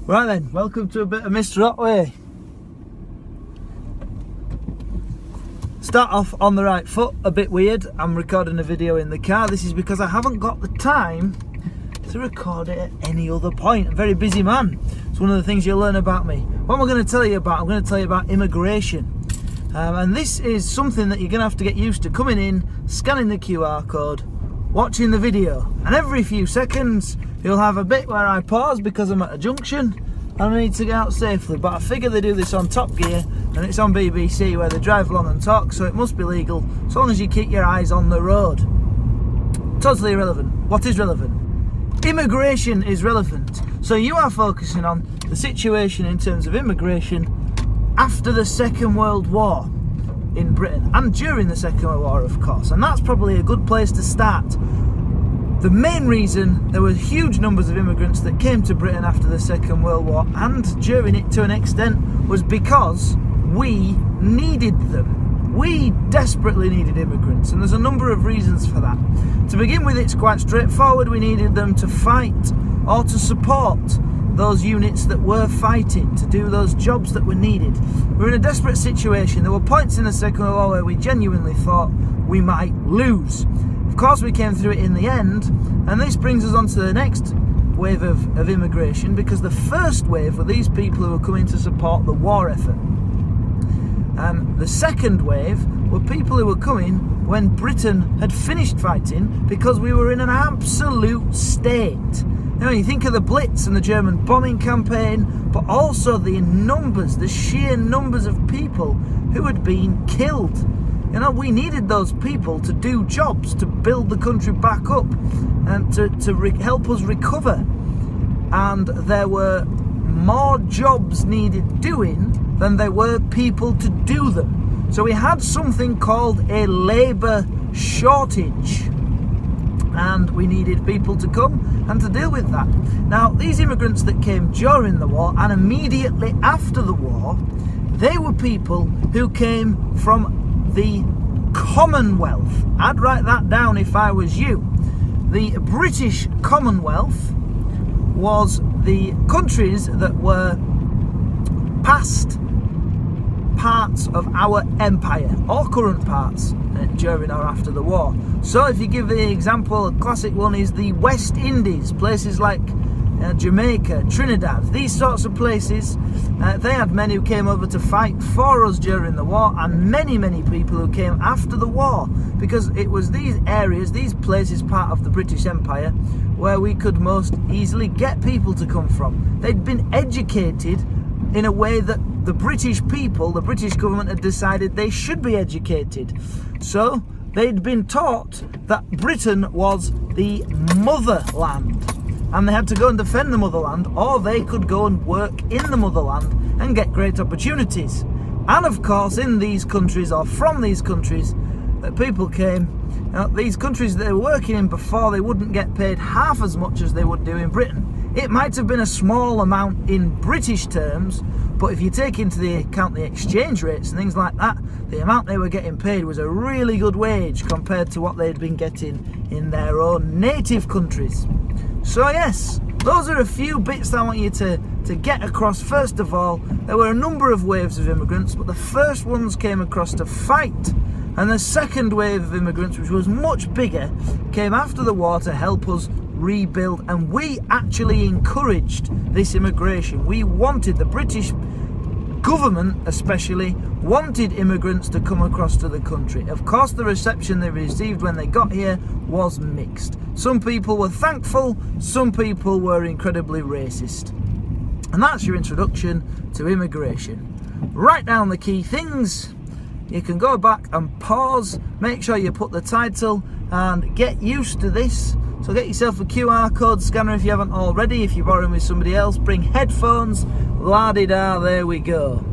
Right then, welcome to a bit of Mr. Otway. Start off on the right foot, a bit weird. I'm recording a video in the car. This is because I haven't got the time to record it at any other point. I'm a very busy man. It's one of the things you'll learn about me. What am I going to tell you about? I'm going to tell you about immigration. And this is something that you're going to have to get used to. Coming in, scanning the QR code, watching the video. And every few seconds, you'll have a bit where I pause because I'm at a junction and I need to get out safely. But I figure they do this on Top Gear and it's on BBC where they drive along and talk, so it must be legal as long as you keep your eyes on the road. Totally irrelevant. What is relevant? Immigration is relevant. So you are focusing on the situation in terms of immigration after the Second World War in Britain and during the Second World War, of course, and that's probably a good place to start. The main reason there were huge numbers of immigrants that came to Britain after the Second World War and during it to an extent was because we needed them. We desperately needed immigrants, and there's a number of reasons for that. To begin with, it's quite straightforward. We needed them to fight or to support those units that were fighting, to do those jobs that were needed. We're in a desperate situation. There were points in the Second World War where we genuinely thought we might lose. Of course, we came through it in the end, and this brings us on to the next wave of immigration, because the first wave were these people who were coming to support the war effort. The second wave were people who were coming when Britain had finished fighting because we were in an absolute state. Now, you think of the Blitz and the German bombing campaign, but also the numbers, the sheer numbers of people who had been killed. You know, we needed those people to do jobs, to build the country back up and to help us recover. And there were more jobs needed doing than there were people to do them. So we had something called a labour shortage. And we needed people to come and to deal with that. Now, these immigrants that came during the war and immediately after the war, they were people who came from the Commonwealth. I'd write that down if I was you. The British Commonwealth was the countries that were past parts of our empire, or current parts, during or after the war. So if you give the example, a classic one is the West Indies, places like Jamaica, Trinidad, these sorts of places. They had men who came over to fight for us during the war, and many people who came after the war, because it was these areas, these places, part of the British Empire, where we could most easily get people to come from. They'd been educated in a way that the British people, the British government had decided they should be educated. So they'd been taught that Britain was the motherland, and they had to go and defend the motherland, or they could go and work in the motherland and get great opportunities. And of course, in these countries, or from these countries that people came, these countries that they were working in before, they wouldn't get paid half as much as they would do in Britain. It might have been a small amount in British terms, but if you take into the account the exchange rates and things like that, the amount they were getting paid was a really good wage compared to what they'd been getting in their own native countries. So yes, those are a few bits that I want you to get across. First of all, there were a number of waves of immigrants, but the first ones came across to fight. And the second wave of immigrants, which was much bigger, came after the war to help us rebuild. And we actually encouraged this immigration. We wanted, the British government especially, wanted immigrants to come across to the country. Of course, the reception they received when they got here was mixed. Some people were thankful, some people were incredibly racist. And that's your introduction to immigration. Write down the key things. You can go back and pause, make sure you put the title, and get used to this. So get yourself a QR code scanner if you haven't already. If you're borrowing with somebody else, bring headphones, la-di-da, there we go.